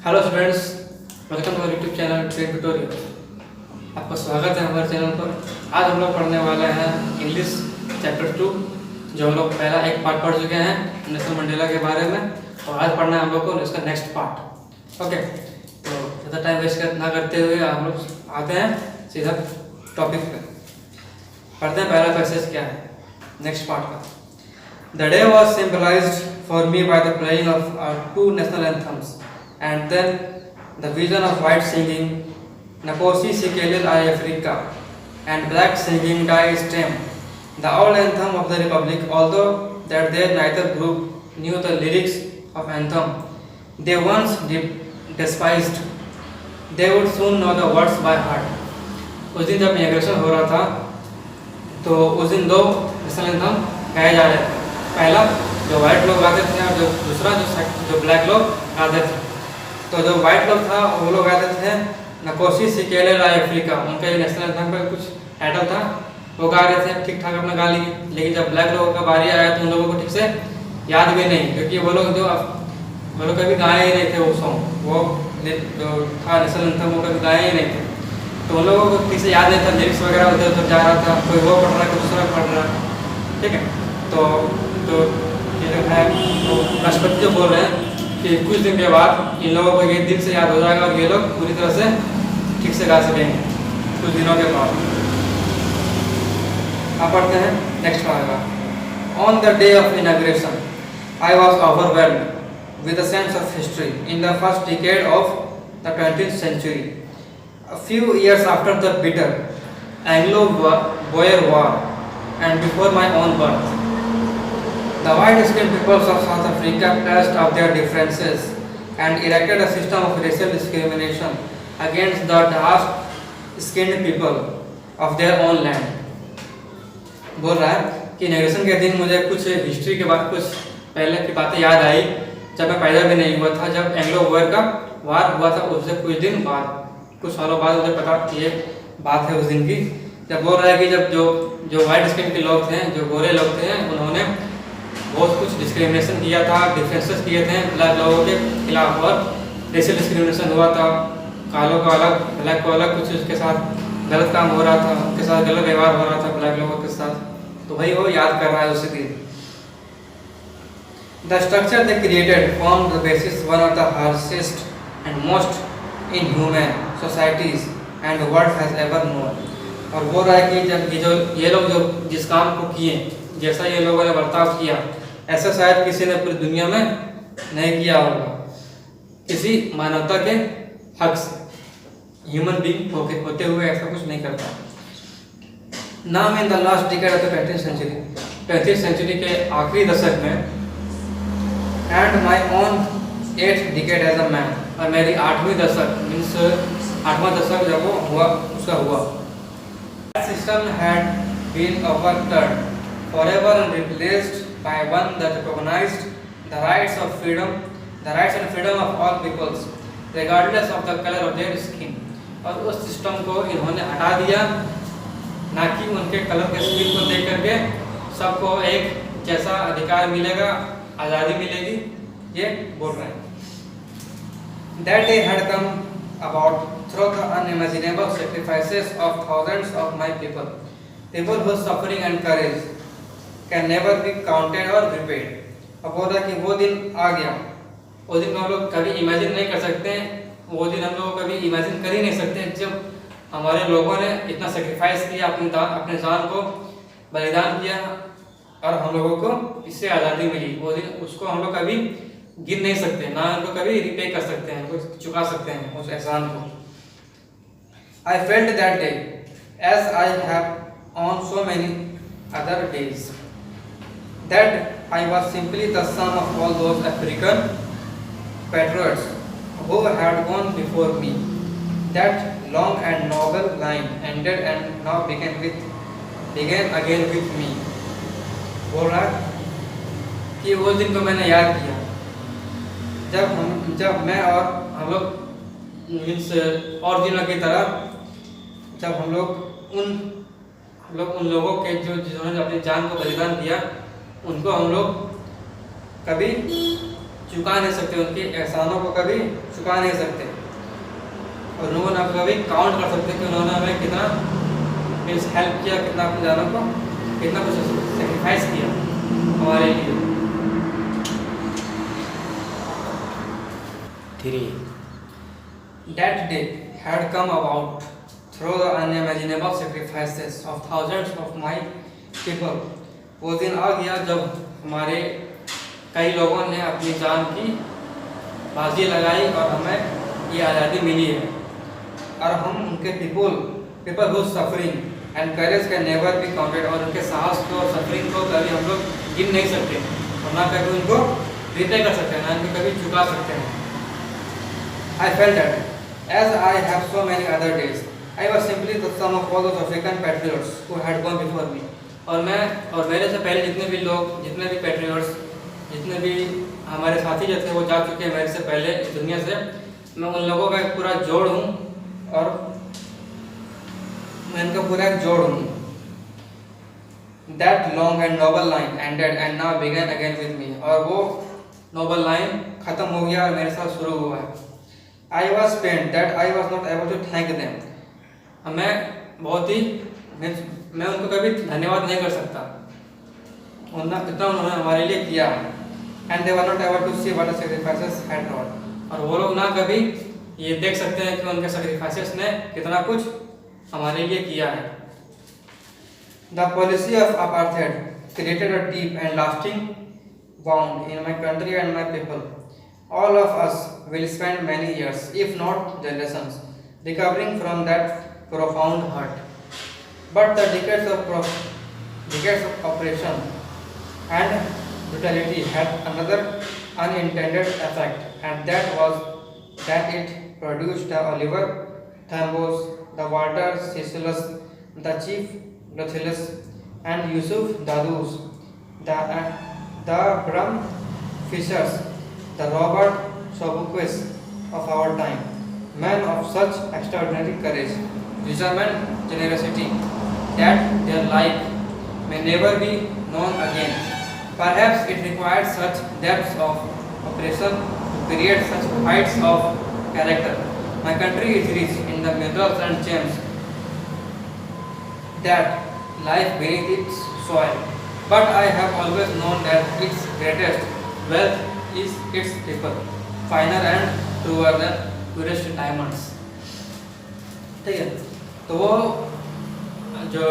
Hello students, welcome to YouTube channel trade tutorial. आपका स्वागत है हमारे चैनल पर। आज हम लोग पढ़ने वाले हैं इंग्लिश चैप्टर 2, जो हम लोग पहला एक पार्ट पढ़ चुके हैं नेल्सन मंडेला के बारे में, और आज पढ़ना है हम लोग को इसका नेक्स्ट पार्ट। ओके, तो ज़्यादा टाइम वेस्ट ना करते हुए हम लोग आते हैं सीधा टॉपिक पे। पढ़ते हैं पहला पैसेज क्या है नेक्स्ट पार्ट का। The day was symbolized for me by the playing of our two national anthems, and then the vision of white singing Nakosi Sikelel I Africa and black singing Die Stem, the old anthem of the Republic. Although that they neither group knew the lyrics of anthem they once despised, they would soon know the words by heart. उस दिन जब inauguration हो रहा था तो उस दिन दो नेशनल एंथम गाए जा रहे थे। पहला जो वाइट लोग गाते थे और जो दूसरा जो ब्लैक लोग गाते थे। तो जो वाइट लोग था वो लोग गाते थे नकोसी सिकेलेल आई अफ्रीका, उनका ये नेशनल एंथम का कुछ टाइटल था, वो गा रहे थे ठीक ठाक अपना गा लिए। लेकिन जब ब्लैक लोगों का बारी आया तो उन लोगों को ठीक से याद भी नहीं, क्योंकि वो लोग कभी गाए ही नहीं थे वो सॉन्ग, वो जो था नेशनल एंथम वो कभी गाए ही नहीं थे। तो उन लोगों को ठीक से याद नहीं था, लिरिक्स वगैरह उधर उधर जा रहा था, कोई वो पढ़ रहा है कोई दूसरा पढ़ रहा है, ठीक है। तो ये जो है तो राष्ट्रपति जो बोल रहे हैं कि कुछ दिन के बाद इन लोगों को ये दिल से याद हो जाएगा और ये लोग पूरी तरह से ठीक से गा सकेंगे कुछ दिनों के बाद। आप पढ़ते हैं next paragraph. On the day of inauguration I was overwhelmed with a sense of history in the first decade of the 20th century. A few years after the bitter Anglo-Boer War and before my own birth, the white-skinned peoples of South Africa patched up their differences and erected a system of racial discrimination against the dark-skinned people of their own land. बोल रहा है कि inauguration के दिन मुझे कुछ history के बाद कुछ पहले की बातें याद आई जब मैं पैदा भी नहीं हुआ था, जब एंग्लो-बोयर का वार हुआ था उससे कुछ दिन बाद, कुछ सालों बाद मुझे पता ये बात है उस दिन की। जब बोल रहा है कि जब जो वाइट स्किन के लोग थे, जो गोरे लोग थे, उन्होंने बहुत कुछ डिस्क्रिमिनेशन किया था, डिफरेंसेस किए थे ब्लैक लोगों के खिलाफ, और रेशियल डिस्क्रिमिनेशन हुआ था, कालों का अलग ब्लैक को अलग, कुछ उसके साथ गलत काम हो रहा था, उनके साथ गलत व्यवहार हो रहा था ब्लैक लोगों के साथ। तो भाई वो याद कर रहा है उसी दिन। The structure they created formed the basis one of the harshest and most inhuman societies and the world has ever known. और बोल रहा है कि जब ये लोग जो जिस काम को किए, जैसा ये लोगों ने बर्ताव किया, ऐसा शायद किसी ने पूरी दुनिया में नहीं किया होगा, किसी मानवता के हक से, ह्यूमन बीइंग होते हुए ऐसा कुछ नहीं करता। नाम in the last decade of the 20th century, 20th century के आखिरी दशक में, and my own 8th decade as a man, और मेरी 8वीं दशक मीन्स 8वां दशक जब वो हुआ उसका हुआ। That system had been overturned forever and replaced by one that recognized the rights and freedom of all peoples, regardless of the color of their skin. और उस सिस्टम को इन्होंने हटा दिया, ना कि उनके कलर के स्किन को देख करके सबको एक जैसा अधिकार मिलेगा, आज़ादी मिलेगी, ये बोल रहे हैं। That day had come about through the unimaginable sacrifices of thousands of my people whose suffering and courage can never be counted or repaid. अब बोल रहा है कि वो दिन आ गया, वो दिन हम लोग कभी इमेजिन नहीं कर सकते, वो दिन हम लोग कभी इमेजिन कर ही नहीं सकते जब हमारे लोगों ने इतना सेक्रीफाइस किया, अपने जान को बलिदान किया और हम लोगों को इससे आज़ादी मिली। वो दिन उसको हम लोग कभी गिन नहीं सकते, ना उनको कभी रिपे कर सकते हैं, उनको चुका सकते हैं उस एहसान को। I felt that day as I have on so many other days that I was simply the sum of all those African patriots who had gone before me. That long and noble line ended and now began again with me. बोल रहा कि वो दिन को मैंने याद किया जब मैं और हम लोग मीन्स और दिनों की तरह, जब हम लोग उन लोगों के जिन्होंने अपनी जान को बलिदान दिया, उनको हम लोग कभी चुका नहीं सकते, उनके एहसानों को कभी चुका नहीं सकते, और उन्होंने कभी काउंट कर सकते कि उन्होंने हमें कितना मीन्स हेल्प किया, कितना अपनी जानों को कितना कुछ सेक्रीफाइस किया हमारे लिए। 3. That day had come about through the unimaginable sacrifices of thousands of my people. वो दिन आ गया जब हमारे कई लोगों ने अपनी जान की बाजी लगाई और हमें ये आज़ादी मिली है, और हम उनके people who suffering and courage can never be counted, और उनके साहस को और सफरिंग को कभी हम लोग गिन नहीं सकते, और ना कभी उनको रिटे कर सकते हैं, ना उनको कभी चुका सकते हैं। I felt that as I have so many other days, I was simply the sum of all those African patriots who had gone before me. और मेरे से पहले जितने भी लोग, जितने भी पैट्रियट्स, जितने भी हमारे साथी जो थे वो जा चुके हैं मेरे से पहले इस दुनिया से, मैं उन लोगों का एक पूरा जोड़ हूँ, और मैं इनका पूरा एक जोड़ हूँ। That long and noble line ended and now began again with me. और वो नोबल लाइन खत्म हो गया और मेरे साथ शुरू हुआ है। I was pained that I was not able to thank them. मैं बहुत ही मैं उनको कभी धन्यवाद नहीं कर सकता, इतना उन्होंने हमारे लिए किया है। And they were not able to see what the sacrifices had wrought. और वो लोग ना कभी ये देख सकते हैं कि उनके sacrifices ने कितना कुछ हमारे लिए किया है। The policy of apartheid created a deep and lasting wound in my country and my people. All of us will spend many years, if not generations, recovering from that profound hurt. But the decades of oppression and brutality had another unintended effect, and that was that it produced the Oliver Thambos, the Walter Cecilus, the Chief Luthilus, and Yusuf Dadus, the Bram Fishers, the Robert Sobuquis of our time, men of such extraordinary courage, wisdom and generosity that their like may never be known again. Perhaps it required such depths of oppression to create such heights of character. My country is rich in the minerals and gems that lie beneath its soil, but I have always known that its greatest wealth is its people, finer and truer than purest diamonds. ठीक है, तो वो जो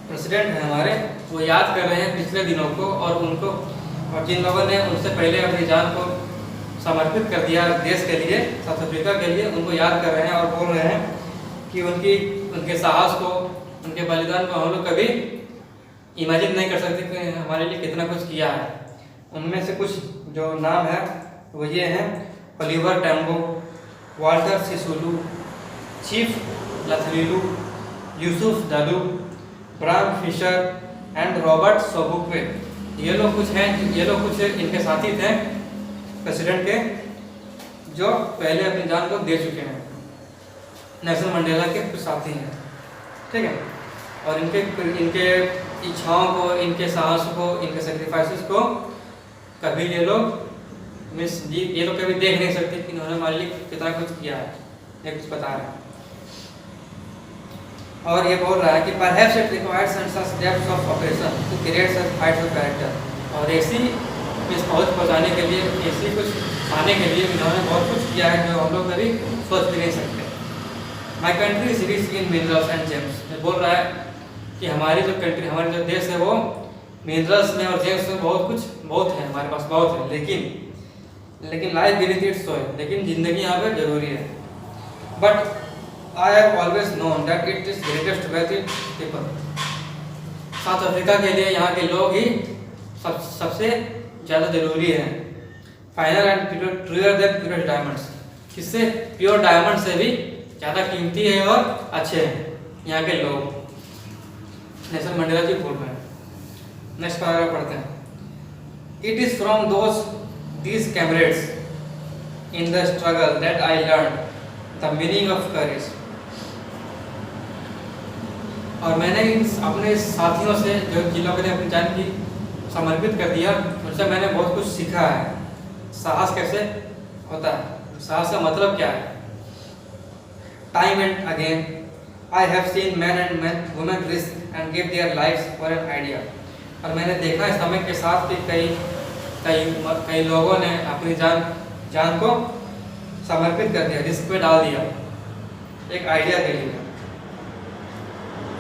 president है हमारे, वो याद कर रहे हैं पिछले दिनों को और उनको, और जिन लोगों ने उनसे पहले अपनी जान को समर्पित कर दिया देश के लिए, साउथ अफ्रीका के लिए, उनको याद कर रहे हैं और बोल रहे हैं कि उनके साहस को, उनके बलिदान को हम लोग कभी इमेजिन नहीं कर सकते कि हमारे लिए कितना कुछ किया है। उनमें से कुछ जो नाम है वो ये हैं: Oliver Tambo, Walter Sisulu, chief Luthuli, Yusuf Dadoo, Bram Fischer and Robert Sobukwe. ये लोग कुछ इनके साथी थे प्रेसिडेंट के, जो पहले अपनी जान को दे चुके हैं, नेल्सन मंडेला के कुछ साथी हैं। ठीक है, और इनके इच्छाओं को, इनके साहस को, इनके सेक्रीफाइसेस को कभी ये लोग कभी देख नहीं सकते कि इन्होंने हमारे लिए कितना कुछ किया है, ये कुछ बता रहे हैं। और ये बोल रहा है कि perhaps it requires such depths of operation to create such heights of character, और ऐसी इस पहुंच पहुंचाने के लिए, ऐसी कुछ पाने के लिए इन्होंने बहुत कुछ किया है जो हम लोग कभी सोच भी नहीं सकते। My country is rich in minerals and gems. ये बोल रहा है कि हमारी जो कंट्री, हमारी जो देश है वो मिनरल्स में और जेम्स में बहुत है, हमारे पास बहुत है, लेकिन लाइफ beneath its soil, लेकिन जिंदगी यहाँ पे जरूरी है। But I have always known that it is greatest wealth in people. South Africa के लिए यहाँ के लोग ही सबसे ज़्यादा जरूरी हैं। Final and truer than pure diamonds, किससे? प्योर डायमंड से भी ज़्यादा कीमती है और अच्छे हैं यहाँ के लोग। नेल्सन मंडेला जी बोल रहे हैं। नेक्स्ट पैराग्राफ पढ़ते हैं। It is from these comrades in the struggle that I learned the meaning of courage. और मैंने अपने साथियों से, जो जिन लोगों ने अपनी जान की समर्पित कर दिया, उनसे मैंने बहुत कुछ सीखा है साहस कैसे होता है, साहस का मतलब क्या है। Time and again I have seen man and women risk and give their lives for an idea. और मैंने देखा है समय के साथ कि कई लोगों ने अपनी जान को समर्पित कर दिया, रिस्क पे डाल दिया एक आइडिया के लिए।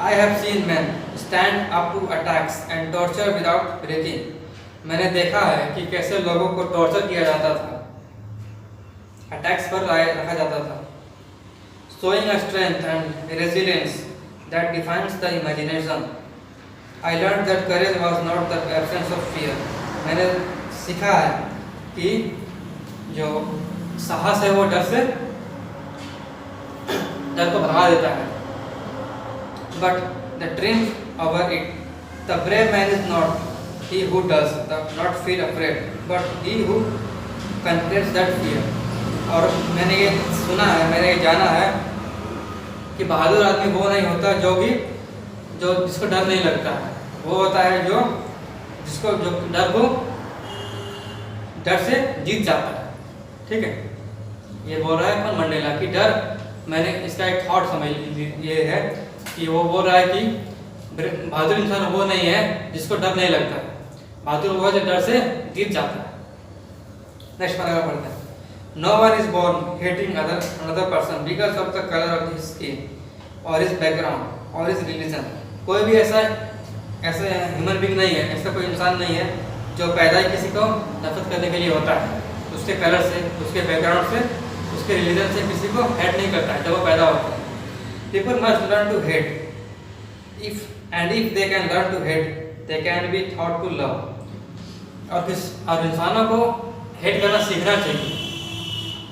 I have seen men stand up to attacks and torture without breaking. मैंने देखा है कि कैसे लोगों को टॉर्चर किया जाता था, अटैक्स पर रखा जाता था। showing a strength and resilience that defines the imagination. I learned that courage was not the absence of fear. मैंने सीखा है कि जो साहस है वो डर को भगा देता है। But the triumph over it. The brave man is not he who does not feel afraid, but he who conquers that fear. और मैंने ये सुना है, मैंने ये जाना है कि बहादुर आदमी वो नहीं होता जो जिसको डर नहीं लगता है, वो होता है जो डर से जीत जाता है। ठीक है, ये बोल रहा है कौन, मंडेला की डर। मैंने इसका एक थॉट समझ ये है कि वो बोल रहा है कि बहादुर इंसान वो नहीं है जिसको डर नहीं लगता है, बहादुर वो है जो डर से जीत जाता है। नेक्स्ट पैराग्राफ पढ़ते हैं। No one is born hating another person because of the color of his skin or his background or his religion. कोई भी ऐसा ह्यूमन बीइंग नहीं है, ऐसा कोई इंसान नहीं है जो पैदा ही किसी को नफरत करने के लिए होता है, उसके कलर से, उसके बैकग्राउंड से, उसके रिलीजन से किसी को हेट नहीं करता है जब वो पैदा होता है। People must learn to hate. If they can learn to hate, they can be taught to love. और इंसानों को हेट करना सीखना चाहिए।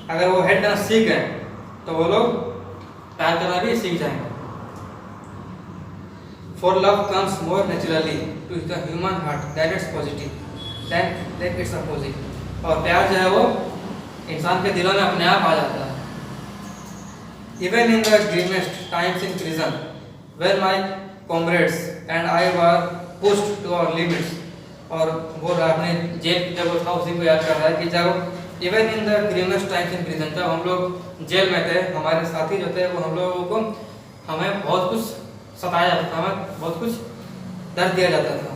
अगर वो हेट करना सीख गए तो वो लोग प्यार करना भी सीख जाएंगे। For love comes more naturally to the human heart than its opposite. और प्यार जो है वो इंसान के दिलों में अपने आप आ जाता है। Even in the grimmest times in prison, when my comrades and I were pushed to our limits. और वो अपने जेल जब वो था उसी को याद कर रहा है कि जब even in the grimmest times in prison, जब हम लोग जेल में थे, हमारे साथी जो थे वो हम लोगों को हमें बहुत कुछ सताया जाता था, हमें बहुत कुछ दर्द दिया जाता था।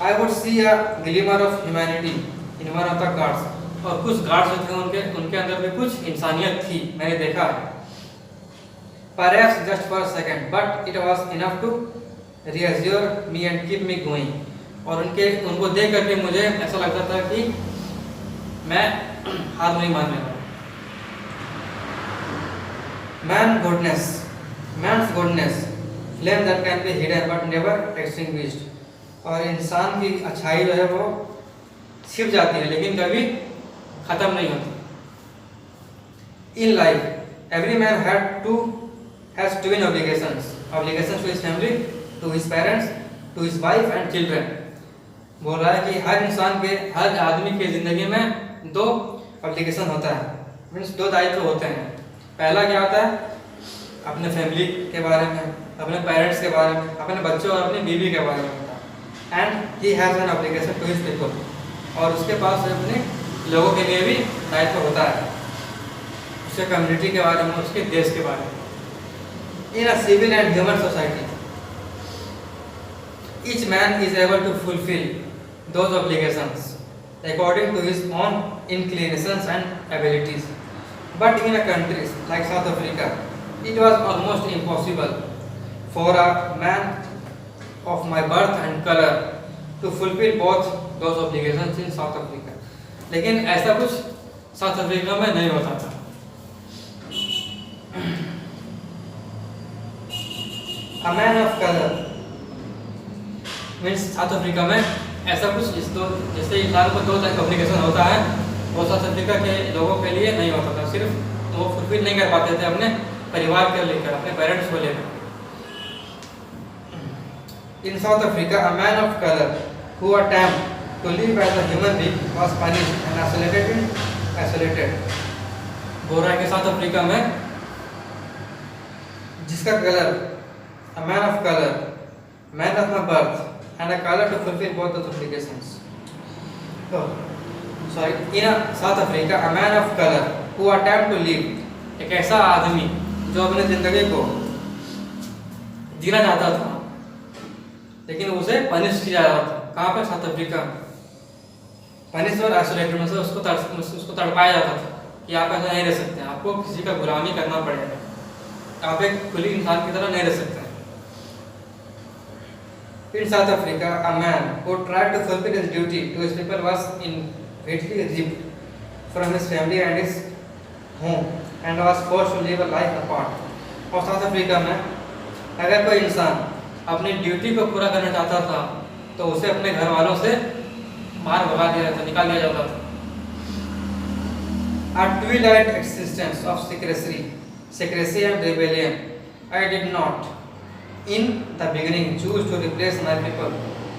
I would see a glimmer of humanity in one of the guards. और कुछ गार्ड्स जो थे उनके अंदर भी कुछ इंसानियत थी, मैंने देखा है। Perhaps just for a second, but it was enough to reassure me and keep me going. और उनको देख करके मुझे ऐसा लगता था कि मैं हार नहीं मानने वाला। Man's goodness, flame that can be hidden but never extinguished. और इंसान की अच्छाई जो है वो छिप जाती है लेकिन कभी खत्म नहीं होती। In life, every man has twin obligations to his family, to his parents, to his wife and children. बोल रहा है कि हर आदमी के जिंदगी में दो ऑब्लिगेशन होता है, मीन्स दो दायित्व होते हैं। पहला क्या होता है, अपने फैमिली के बारे में, अपने पेरेंट्स के बारे में, अपने बच्चों और अपनी बीवी के बारे में होता है। And he has an obligation to his people, और उसके पास अपने लोगों के लिए भी दायित्व होता है, उसके कम्युनिटी के बारे में, उसके देश के बारे में। In a civil and human society, each man is able to fulfill those obligations according to his own inclinations and abilities. But in a country like South Africa, it was almost impossible for a man of my birth and color to fulfill both those obligations in South Africa. लेकिन ऐसा कुछ south Africa में नहीं होता था। A man of color means south Africa में ऐसा कुछ जैसे इंसान को दो ऑब्लिगेशन होता है, वो साउथ अफ्रीका के लोगों के लिए नहीं होता था। सिर्फ वो फुलफिल नहीं कर पाते थे अपने परिवार को लेकर, अपने पेरेंट्स को लेकर। In South Africa, a man of colour who attempt to live as a human being was punished and isolated. बोल रहा है कि साउथ अफ्रीका में जिसका colour, a man of colour, man of my birth and a color to fulfill both those obligations. तो in South Africa a man of colour who attempt to live, एक ऐसा आदमी जो अपने जिंदगी को जीना चाहता था लेकिन उसे पनिश किया जा रहा था। कहाँ पे? South Africa. पनिश और आइसोलेटेड में से उसको तड़पाया जाता था कि आप ऐसा नहीं रह सकते, आपको किसी का गुलामी करना पड़ेगा, आप एक खुली इंसान की तरह नहीं रह सकते। In South Africa, a man who tried to fulfill his duty to his people was invidiously ripped from his family and his home and was forced to live a life apart. और south Africa में अगर कोई इंसान अपनी duty को पूरा करना चाहता था तो उसे अपने घर वालों से बाहर भगा दिया जाता, निकाल दिया जाता था। A twilight existence of secrecy and rebellion. I did not, in the beginning, choose to replace my people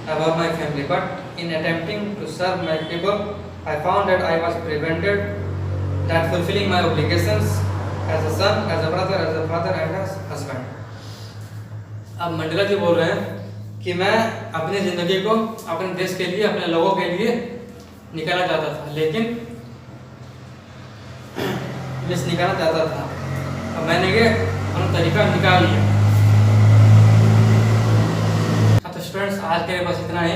above my family, but in attempting to serve my people, I found that I was prevented that fulfilling my obligations as a son, as a brother, as a father, and as husband. अब Mandela जी बोल रहे हैं कि मैं अपनी ज़िंदगी को अपने देश के लिए, अपने लोगों के लिए निकालना चाहता था, लेकिन निकालना चाहता था, अब मैंने ये अपना तरीका निकाल लिया। तो स्टूडेंट्स, आज के बस इतना ही।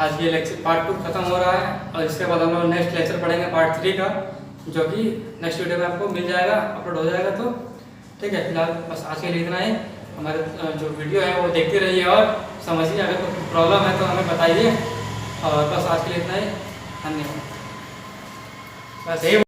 आज ये लेक्चर पार्ट 2 खत्म हो रहा है और इसके बाद हम लोग नेक्स्ट लेक्चर पढ़ेंगे पार्ट 3 का, जो कि नेक्स्ट वीडियो में आपको मिल जाएगा, अपलोड हो जाएगा। तो ठीक है, फिलहाल बस आज के लिए इतना ही। हमारे जो वीडियो है वो देखते रहिए और समझिए, अगर कोई प्रॉब्लम है तो हमें बताइए। और बस आज के लिए इतना ही, धन्यवाद। बस यही